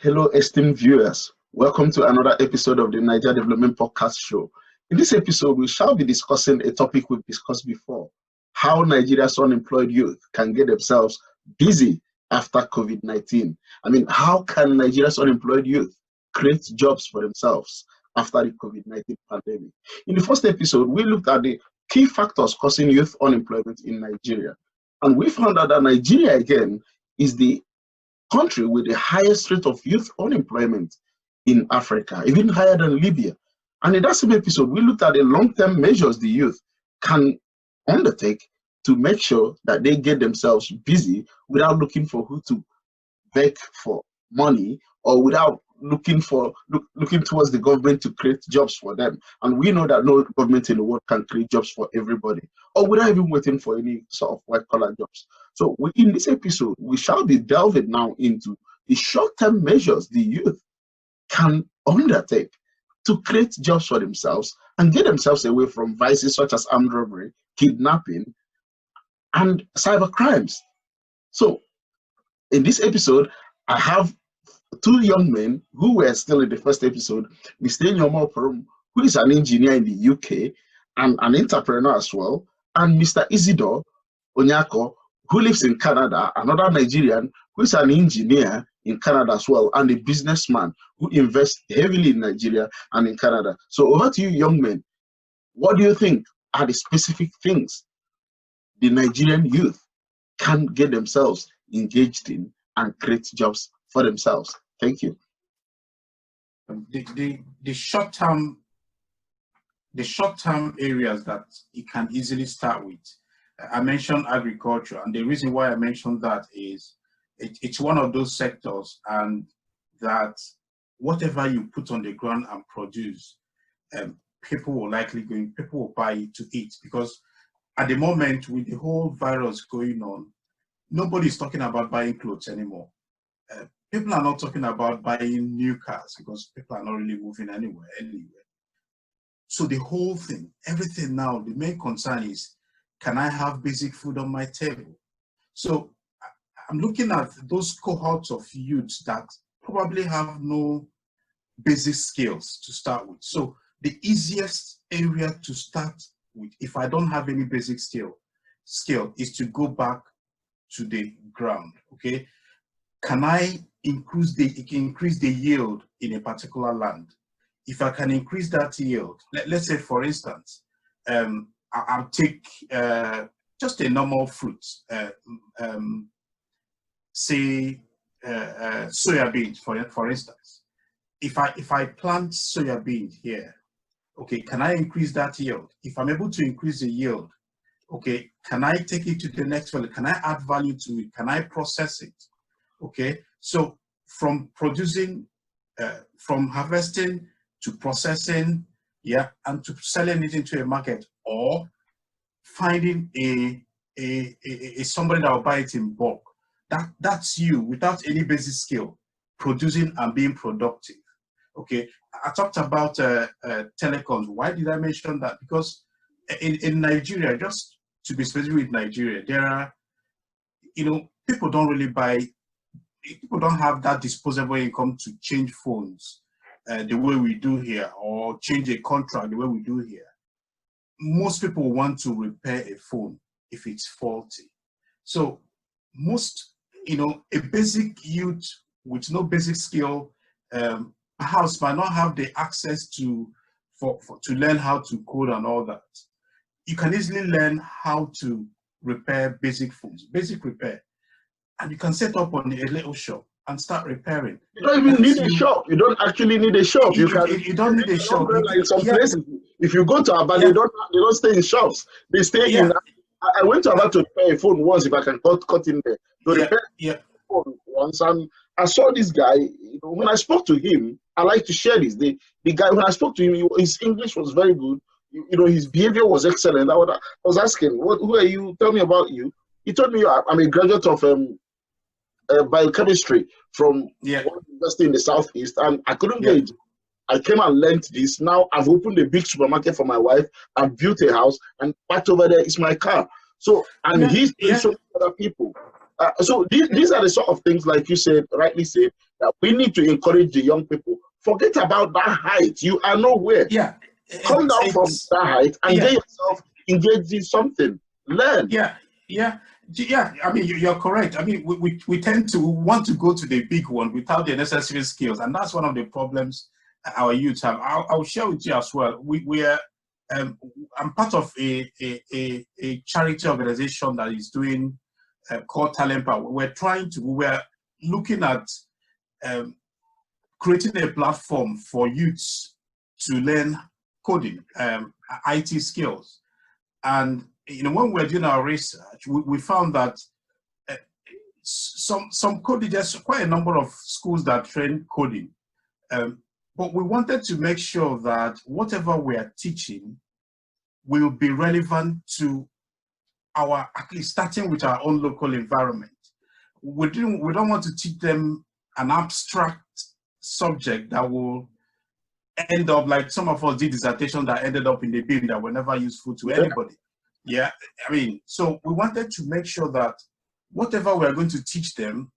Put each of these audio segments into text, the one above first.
Hello, esteemed viewers. Welcome to another episode of the Niger Development Podcast Show. In this episode, we shall be discussing a topic we've discussed before: how Nigeria's unemployed youth can get themselves busy after COVID-19. How can Nigeria's unemployed youth create jobs for themselves after the COVID-19 pandemic? In the first episode, we looked at the key factors causing youth unemployment in Nigeria. And we found out that Nigeria, again, is the country with the highest rate of youth unemployment in Africa, even higher than Libya. And in that same episode, we looked at the long-term measures the youth can undertake to make sure that they get themselves busy without looking for who to beg for money, or without looking towards the government to create jobs for them. And we know that no government in the world can create jobs for everybody, or without even waiting for any sort of white-collar jobs. So in this episode, we shall be delving now into the short-term measures the youth can undertake to create jobs for themselves and get themselves away from vices such as armed robbery, kidnapping, and cyber crimes. So in this episode, I have two young men who were still in the first episode: Mr. Nyomo Oporum, who is an engineer in the UK and an entrepreneur as well, and Mr. Isidore Onyako, who lives in Canada, another Nigerian who is an engineer in Canada as well, and a businessman who invests heavily in Nigeria and in Canada. So over to you, young men. What do you think are the specific things the Nigerian youth can get themselves engaged in and create jobs for themselves? Thank you. The short-term areas that you can easily start with. I mentioned agriculture, and the reason why I mentioned that is it's one of those sectors, and that whatever you put on the ground and produce, people will buy it to eat. Because at the moment, with the whole virus going on, nobody's talking about buying clothes anymore. People are not talking about buying new cars because people are not really moving anywhere. So the whole thing, everything now, the main concern is, can I have basic food on my table? So I'm looking at those cohorts of youths that probably have no basic skills to start with. So the easiest area to start with, if I don't have any basic skill, is to go back to the ground. Okay, can I increase the yield in a particular land? If I can increase that yield, let's say, for instance, I'll take just a normal fruit, say soya beans, for instance. If I plant soya beans here, okay, can I increase that yield? If I'm able to increase the yield, okay, can I take it to the next level? Can I add value to it? Can I process it? Okay, so from producing, from harvesting to processing, yeah, and to selling it into a market, or finding somebody that will buy it in bulk. That's you, without any basic skill, producing and being productive. Okay, I talked about telecoms. Why did I mention that? Because in Nigeria, just to be specific with Nigeria, there are, people don't have that disposable income to change phones the way we do here, or change a contract the way we do here. Most people want to repair a phone if it's faulty. So most, a basic youth with no basic skill, perhaps might not have the access to learn how to code and all that. You can easily learn how to repair basic phones, basic repair, and you can set up on a little shop and start repairing. You don't even need a shop. You don't actually need a shop. You don't need a shop. In some places, if you go to Aba, they don't stay in shops. They stay in. I went to Aba to repair a phone once. If I can cut in there, repair phone once, and I saw this guy. When I spoke to him, I like to share this. The guy, when I spoke to him, his English was very good. His behavior was excellent. I was asking, who are you? Tell me about you. He told me, I'm a graduate of biochemistry from one university in the southeast, and I couldn't get it. I came and learned this. Now I've opened a big supermarket for my wife. I've built a house, and back over there is my car. So, and he's doing so many other people. So these are the sort of things, like you said, rightly said, that we need to encourage the young people. Forget about that height. You are nowhere. Yeah. Come down from that height and get yourself engaged in something. Learn. Yeah. I mean, you're correct. I mean, we tend to want to go to the big one without the necessary skills, and that's one of the problems our youth have. I'll share with you as well. I'm part of a charity organization that is doing called Talent Power. We're looking at creating a platform for youths to learn coding, IT skills. And when we're doing our research, we found that some coding, there's quite a number of schools that train coding. But we wanted to make sure that whatever we are teaching will be relevant to at least starting with our own local environment. We don't want to teach them an abstract subject that will end up like some of us did dissertation that ended up in the bin that were never useful to anybody. Yeah, I mean, so we wanted to make sure that whatever we are going to teach them,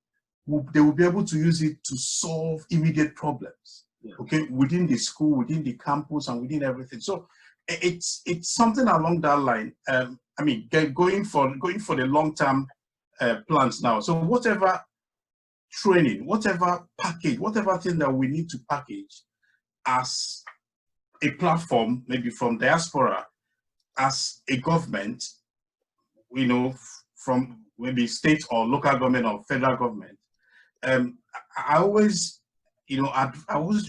they will be able to use it to solve immediate problems. Okay, within the school, within the campus, and within everything. So it's something along that line. I mean, going for the long-term plans now. So whatever training, whatever package, whatever thing that we need to package as a platform, maybe from diaspora, as a government, from maybe state or local government or federal government, I always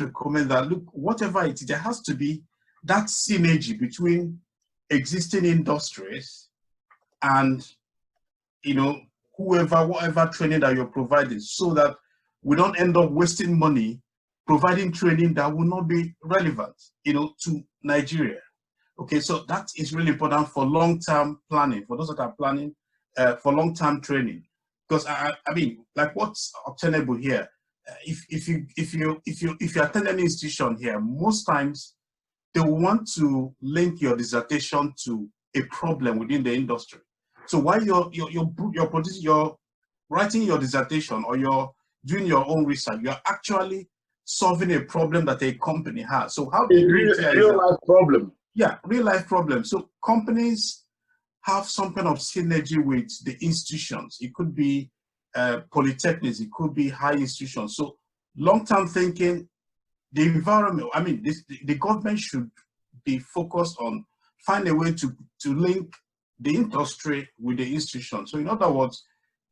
recommend that, look, whatever it is, there has to be that synergy between existing industries and, whatever training that you're providing, so that we don't end up wasting money providing training that will not be relevant, to Nigeria. Okay, so that is really important for long-term planning, for those that are planning for long-term training. Because I mean, like what's obtainable here, if you attend any institution here, most times they will want to link your dissertation to a problem within the industry. So while you're writing your dissertation or you're doing your own research, you're actually solving a problem that a company has. So how do you real life problem? Yeah, real life problem. So companies have some kind of synergy with the institutions. It could be polytechnics, it could be high institutions. So long-term thinking, the environment, I mean, the government should be focused on find a way to link the industry with the institution. So in other words,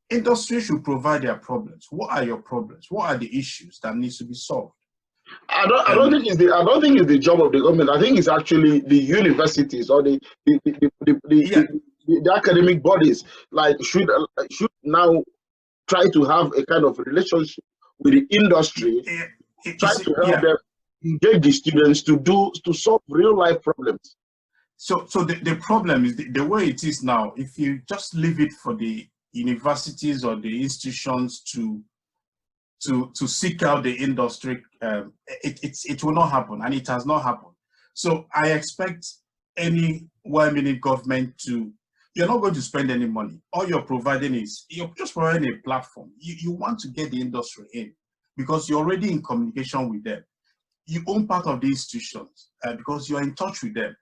industry should provide their problems. What are your problems? What are the issues that needs to be solved? I don't think it's the job of the government. I think it's actually the universities or the academic bodies should now try to have a kind of relationship with the industry, try to help them engage the students to solve real life problems. So the problem is the way it is now. If you just leave it for the universities or the institutions to seek out the industry, it will not happen, and it has not happened. So I expect any well-meaning government you're not going to spend any money. All you're providing you're just providing a platform. You want to get the industry in because you're already in communication with them. You own part of the institutions because you're in touch with them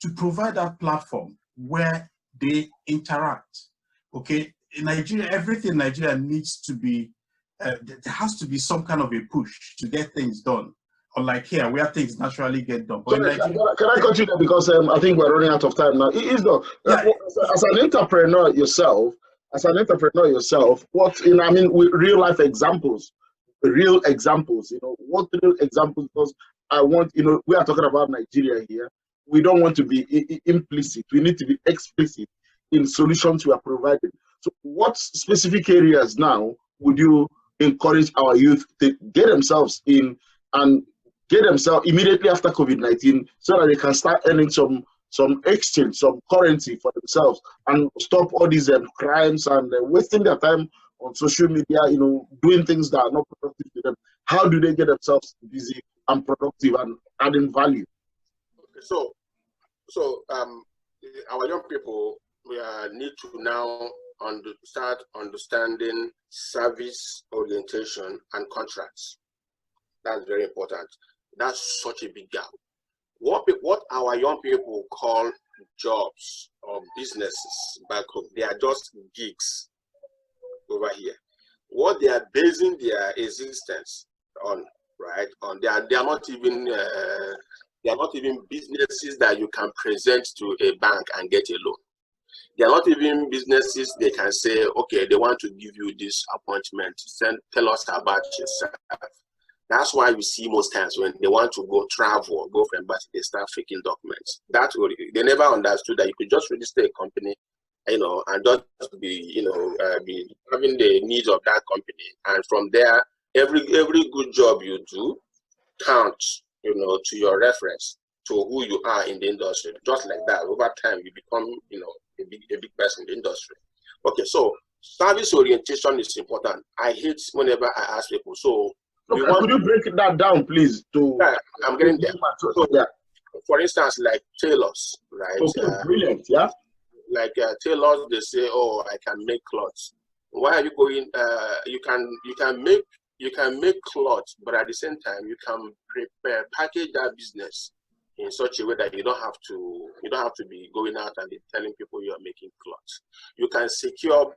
to provide that platform where they interact. Okay, in Nigeria, everything in Nigeria needs to be, there has to be some kind of a push to get things done. Unlike here, where things naturally get done. But Sorry, can I continue because I think we're running out of time now. It is though. As an entrepreneur yourself, with real life examples, what real examples? Because I want, we are talking about Nigeria here. We don't want to be implicit. We need to be explicit in solutions we are providing. So what specific areas now would you encourage our youth to get themselves in and get themselves immediately after COVID-19 so that they can start earning some exchange, some currency for themselves and stop all these crimes and wasting their time on social media, doing things that are not productive to them? How do they get themselves busy and productive and adding value? Okay, so our young people, we need to now start understanding service orientation and contracts. That's very important. That's such a big gap. What our young people call jobs or businesses back home, they are just gigs over here. What they are basing their existence on, right? On they are not even businesses that you can present to a bank and get a loan. They are not even businesses they can say, okay, they want to give you this appointment, tell us about yourself. That's why we see most times when they want to go travel or go for embassy, they start faking documents. They never understood that you could just register a company, and just be, be having the needs of that company. And from there, every good job you do counts, to your reference to who you are in the industry. Just like that, over time, you become, a big person in the industry. Okay, so service orientation is important. I hate whenever I ask people, could you break that down, please? Yeah, I'm getting there. So, yeah. For instance, like tailors, right? Okay, brilliant. Yeah. Like tailors, they say, "Oh, I can make clothes." Why are you going? You can make clothes, but at the same time, you can package that business in such a way that you don't have to be going out and telling people you are making clothes. You can secure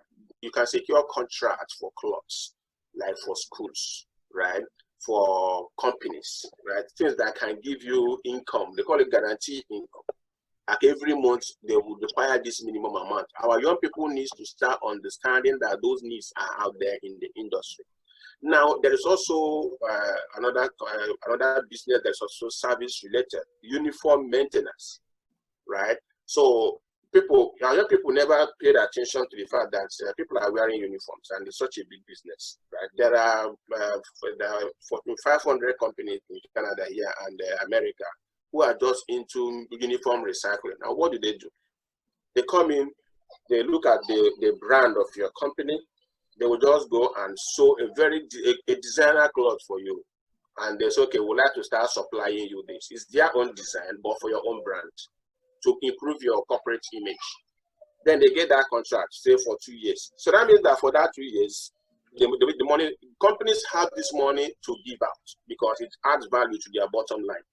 contracts for clothes, like for schools, right? For companies, right? Things that can give you income. They call it guaranteed income. Like every month, they will require this minimum amount. Our young people need to start understanding that those needs are out there in the industry. Now, there is also another business that's also service related, uniform maintenance, right? So our young people never paid attention to the fact that people are wearing uniforms, and it's such a big business, right? There are 500 companies in Canada here and America who are just into uniform recycling. Now, what do? They come in, they look at the brand of your company, they will just go and sew a designer cloth for you. And they say, okay, we'd like to start supplying you this. It's their own design, but for your own brand, to improve your corporate image. Then they get that contract, say for 2 years. So that means that for that 2 years, the money, companies have this money to give out because it adds value to their bottom line.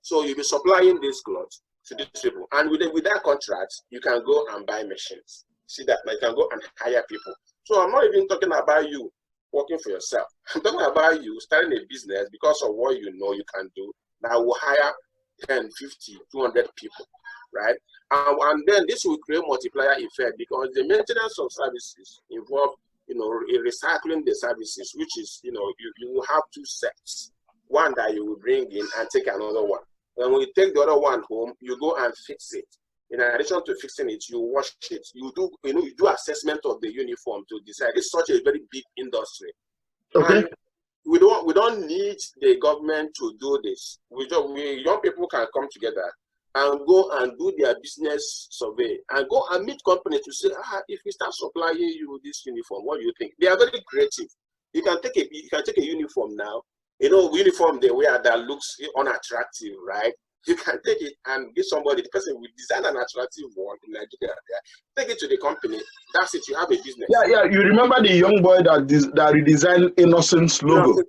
So you'll be supplying these clothes to these people. And with that contract, you can go and buy machines. See that? You can go and hire people. So I'm not even talking about you working for yourself. I'm talking about you starting a business because of what you can do that will hire 10, 50, 200 people, right? And then this will create multiplier effect because the maintenance of services involve, recycling the services, which is, you will have two sets. One that you will bring in and take another one. And when you take the other one home, you go and fix it. In addition to fixing it, you wash it. You do assessment of the uniform to decide. It's such a very big industry. Okay. And we don't need the government to do this. We young people can come together and go and do their business survey and go and meet companies to say, if we start supplying you this uniform, what do you think? They are very creative. You can take a uniform now. Uniform they wear that looks unattractive, right? You can take it and give somebody, the person will design an attractive one in Nigeria. Take it to the company. That's it. You have a business. Yeah. You remember the young boy that redesigned Innocence logo?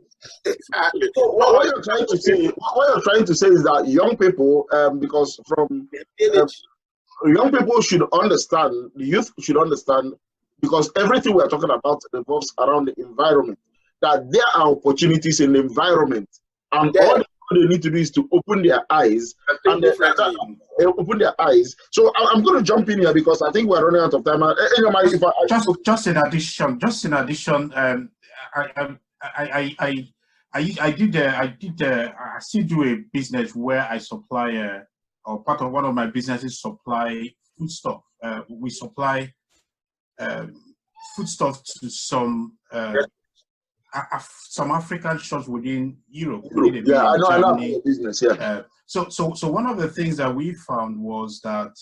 Exactly. So what you're trying to say is that young people, because from young people should understand, the youth should understand, because everything we are talking about revolves around the environment. That there are opportunities in the environment, and all they need to do is to open their eyes open their eyes. So I'm going to jump in here because I think we're running out of time. Just in addition, I still do a business where I supply or part of one of my businesses supply foodstuff. We supply foodstuff to some African shops within Europe. Yeah, I know business. Yeah. So one of the things that we found was that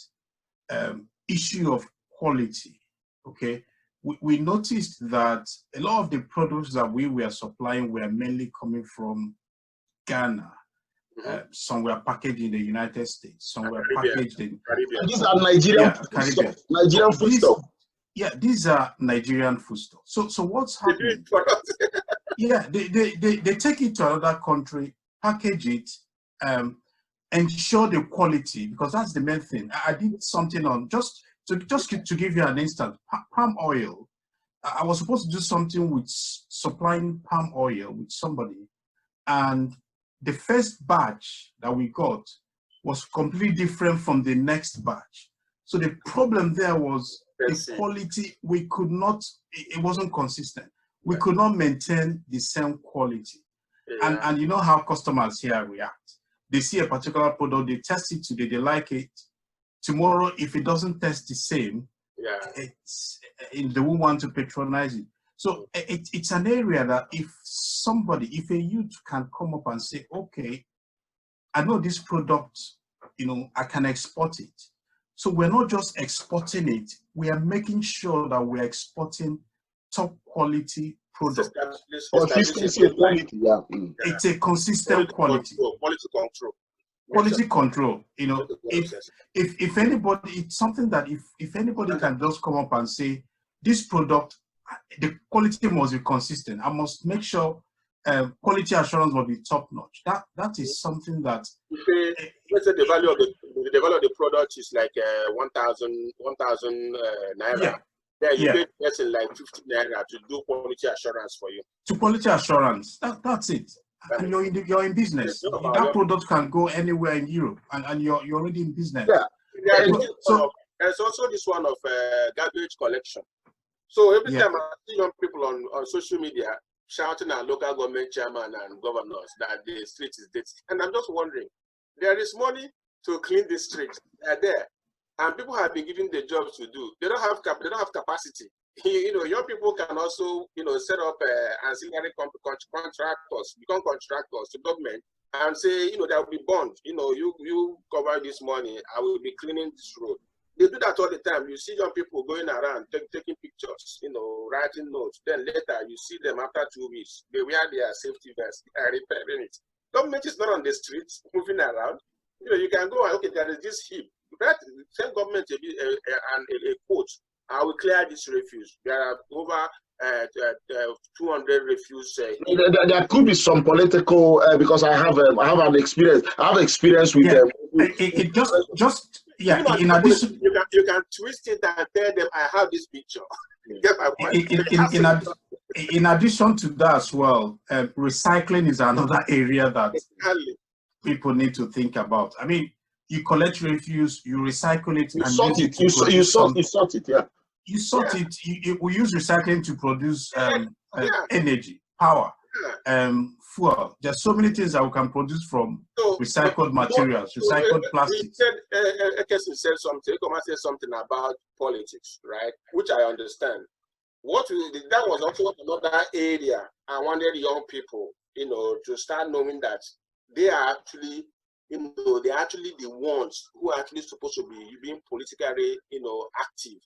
issue of quality. Okay, we noticed that a lot of the products that we were supplying were mainly coming from Ghana. Some were packaged in the United States. Some were packaged in. These are Nigerian foodstuff. Nigerian foodstuff. Yeah, these are Nigerian foodstuffs. So what's happening? Yeah, they take it to another country, package it, ensure the quality, because that's the main thing. I did something on just to give you an instance, palm oil. I was supposed to do something with supplying palm oil with somebody, and the first batch that we got was completely different from the next batch. So the problem there was the quality. We could not, it wasn't consistent. We could not maintain the same quality. And you know how customers here react. They see a particular product, they test it today, they like it. Tomorrow, if it doesn't test the same, they won't want to patronize it. So it's an area that if a youth can come up and say, okay, I know this product, I can export it. So we're not just exporting it, we are making sure that we're exporting top quality product. Consistency and quality, yeah. It's a consistent quality. Quality control. If anybody, it's something that if anybody can just come up and say, this product, the quality must be consistent. I must make sure quality assurance must be top notch. That is something that. Let's say the value of the product is like 1,000 naira. Yeah. Then you pay the person like 50 naira to do quality assurance for you. To quality assurance, that's it. And you're in business. That product can go anywhere in Europe, and you're already in business. Yeah. There's also this one of garbage collection. So every time I see young people on social media shouting at local government chairman and governors that the street is dirty, and I'm just wondering, there is money to clean the street. They're there, and people have been given the jobs to do. They don't have capacity. Young people can also set up ancillary contractors, become contractors to government, and say there will be bond. You cover this money, I will be cleaning this road. They do that all the time. You see young people going around taking pictures, writing notes. Then later you see them after 2 weeks. They wear their safety vest, they are repairing it. Government is not on the streets moving around. You can go and, okay, there is this heap. That same government and a quote, I will clear this refuse. There are over 200 refuse. There could be some political because I have an experience. I have experience with them. It just in addition, you can twist it and tell them I have this picture. In addition to that as well, recycling is another area that people need to think about. I mean, you collect refuse, you recycle it, you sort it. Yeah. You sort it. We use recycling to produce energy, power, fuel. There's so many things that we can produce from recycled materials, recycled plastics. Ekesi said something about politics, right? Which I understand. That was also another area I wanted young people, to start knowing that they are actually, they're actually the ones who are actually supposed to be being politically, active.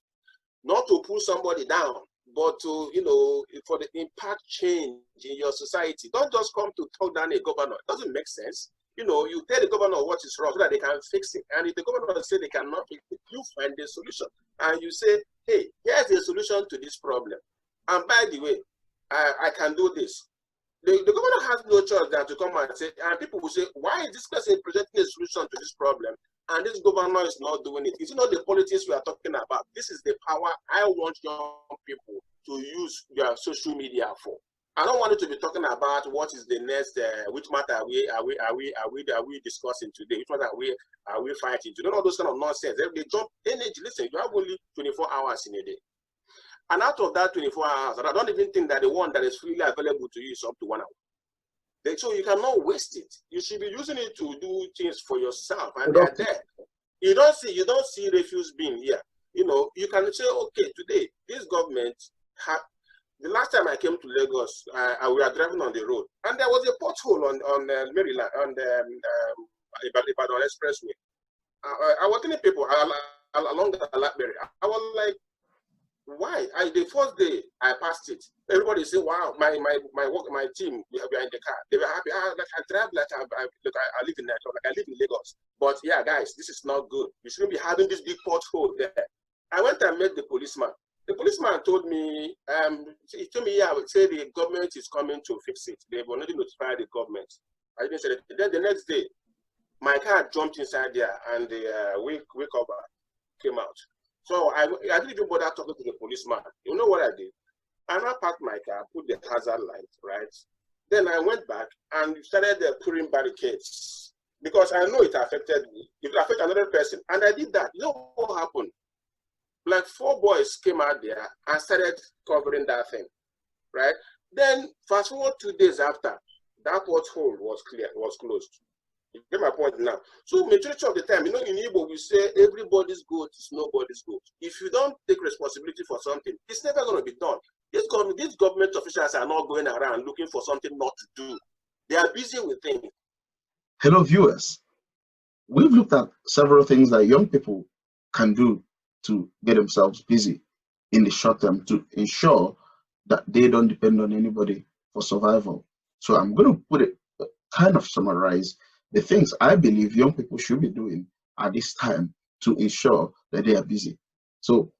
Not to pull somebody down, but to, for the impact change in your society. Don't just come to talk down a governor. It doesn't make sense. You tell the governor what is wrong so that they can fix it. And if the governor say they cannot fix it, you find the solution. And you say, hey, here's the solution to this problem. And by the way, I can do this. The governor has no choice than to come and say, and people will say, why is this person presenting a solution to this problem? And this governor is not doing it. It's not the politics we are talking about. This is the power I want young people to use their social media for. I don't want you to be talking about what is the next, which matter are we discussing today? Which matter are we fighting today? All those kind of nonsense. They jump energy. Listen, you have only 24 hours in a day, and out of that 24 hours, I don't even think that the one that is freely available to you is up to 1 hour. So you cannot waste it. You should be using it to do things for yourself, and they're there. You don't see refuse bin here. You can say, okay, today this government the last time I came to Lagos, we were driving on the road, and there was a pothole on Maryland, on the Ibadan Expressway. I was telling people along the Blackberry, I was like, why? The first day I passed it, everybody said, wow, my team, we are in the car. They were happy. I drive like I live in Nigeria, like I live in Lagos. But yeah, guys, this is not good. You shouldn't be having this big pothole there. I went and met the policeman. The policeman told me, he told me, yeah, I would say the government is coming to fix it. They've already notified the government. I didn't say that. Then the next day, my car jumped inside there and the wheel cover came out. So I didn't even bother talking to the policeman. You know what I did? I now parked my car, put the hazard light, right? Then I went back and started putting barricades because I know it affected me. It affected another person. And I did that. You know what happened? Like 4 boys came out there and started covering that thing, right? Then fast forward 2 days after, that pothole was closed. You get my point now. So majority of the time, you know, in Igbo we say everybody's goat is nobody's goat. If you don't take responsibility for something, it's never going to be done. These government officials are not going around looking for something not to do. They are busy with things. Hello, viewers. We've looked at several things that young people can do to get themselves busy in the short term to ensure that they don't depend on anybody for survival. So I'm going to put it, kind of summarize the things I believe young people should be doing at this time to ensure that they are busy. So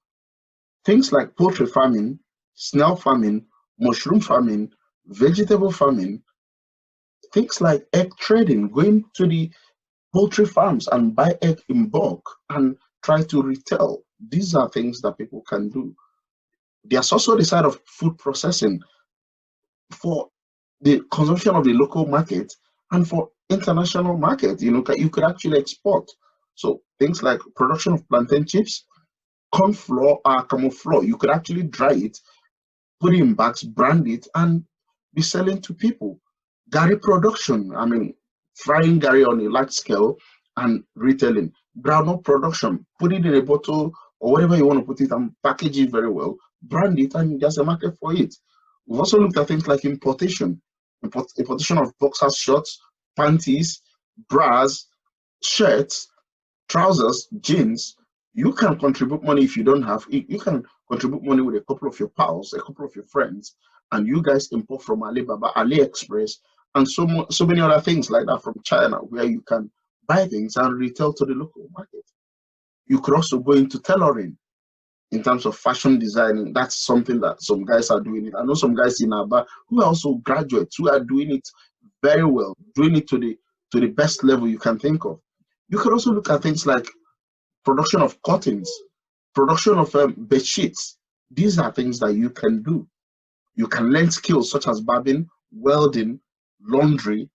things like poultry farming, snail farming, mushroom farming, vegetable farming, things like egg trading, going to the poultry farms and buy egg in bulk and try to retail. These are things that people can do. There's also the side of food processing for the consumption of the local market and for international market. You know, you could actually export. So things like production of plantain chips, corn flour, camel flour, you could actually dry it, put it in bags, brand it, and be selling to people. Gari production, I mean, frying gari on a large scale and retailing. Groundnut production, put it in a bottle or whatever you want to put it and package it very well, brand it, and there's a market for it. We've also looked at things like importation of boxers, shorts, panties, bras, shirts, trousers, jeans. You can contribute money if you don't have. You can contribute money with a couple of your pals, a couple of your friends, and you guys import from Alibaba, AliExpress, and so many other things like that from China, where you can buy things and retail to the local market. You could also go into tailoring in terms of fashion designing. That's something that some guys are doing it. I know some guys in Aba who are also graduates who are doing it very well, doing it to the best level you can think of. You could also look at things like production of curtains, production of bed sheets. These are things that you can do. You can learn skills such as barbing, welding, laundry,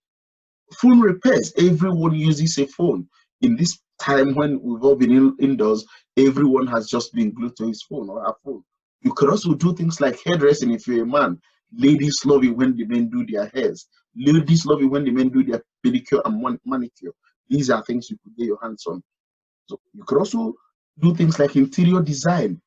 phone repairs. Everyone uses a phone. In this time when we've all been indoors, everyone has just been glued to his phone or her phone. You could also do things like hairdressing if you're a man. Ladies love it when the men do their hairs. Ladies love it when the men do their pedicure and manicure. These are things you could get your hands on. So you could also do things like interior design,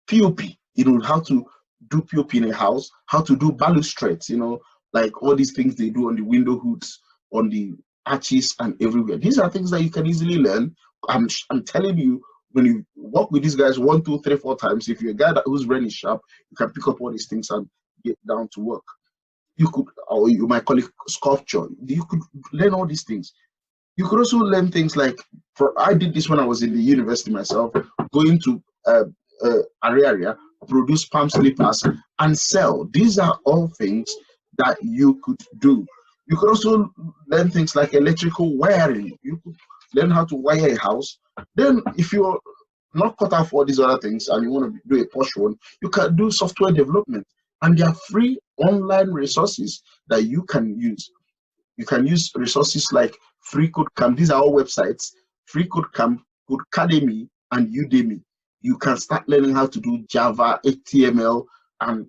POP, you know, how to do POP in a house, how to do balustrades, you know, like all these things they do on the window hoods, on the arches and everywhere. These are things that you can easily learn. I'm telling you, when you work with these guys 1, 2, 3, 4 times, if you're a guy who's really sharp, you can pick up all these things and get down to work. You could, or you might call it sculpture. You could learn all these things. You could also learn things like, I did this when I was in the university myself, going to area, produce palm slippers and sell. These are all things that you could do. You could also learn things like electrical wiring. You could learn how to wire a house. Then if you're not cut out for all these other things and you want to do a posh one, you can do software development. And there are free online resources that you can use. You can use resources like Free Code Camp. These are all websites. Free Code Camp, Codecademy, and Udemy. You can start learning how to do Java, HTML, and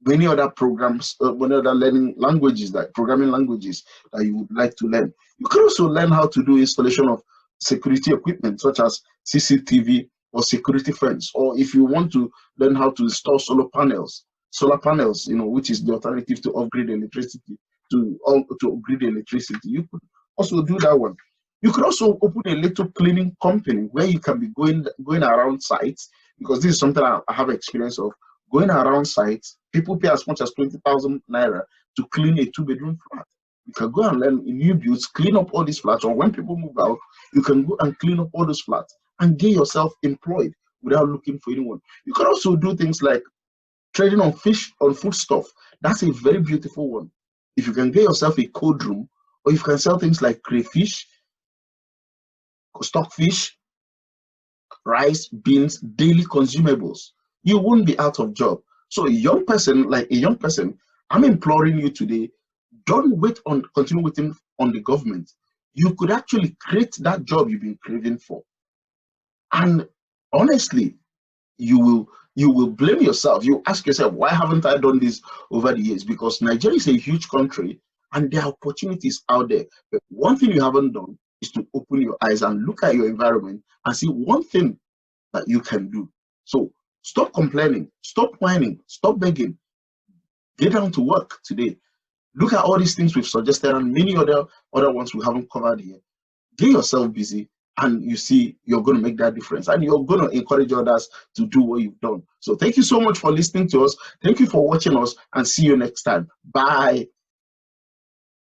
many other programs, many other learning languages, like programming languages that you would like to learn. You can also learn how to do installation of security equipment such as CCTV or security fence, or if you want to learn how to install solar panels, you know, which is the alternative to upgrade electricity, to upgrade electricity. You could also do that one. You could also open a little cleaning company where you can be going around sites, because this is something I have experience of. Going around sites, people pay as much as 20,000 naira to clean a 2-bedroom flat. You can go and learn in new builds, clean up all these flats, or when people move out, you can go and clean up all those flats and get yourself employed without looking for anyone. You can also do things like trading on fish, on food stuff. That's a very beautiful one. If you can get yourself a cold room, or you can sell things like crayfish, stockfish, rice, beans, daily consumables, you won't be out of job. So a young person, I'm imploring you today, don't continue waiting on the government. You could actually create that job you've been craving for. And honestly, you will blame yourself. You ask yourself, why haven't I done this over the years? Because Nigeria is a huge country and there are opportunities out there. But one thing you haven't done is to open your eyes and look at your environment and see one thing that you can do. So stop complaining, stop whining, stop begging. Get down to work today. Look at all these things we've suggested and many other ones we haven't covered here. Get yourself busy, and you see you're going to make that difference, and you're going to encourage others to do what you've done. So thank you so much for listening to us. Thank you for watching us, and see you next time. Bye.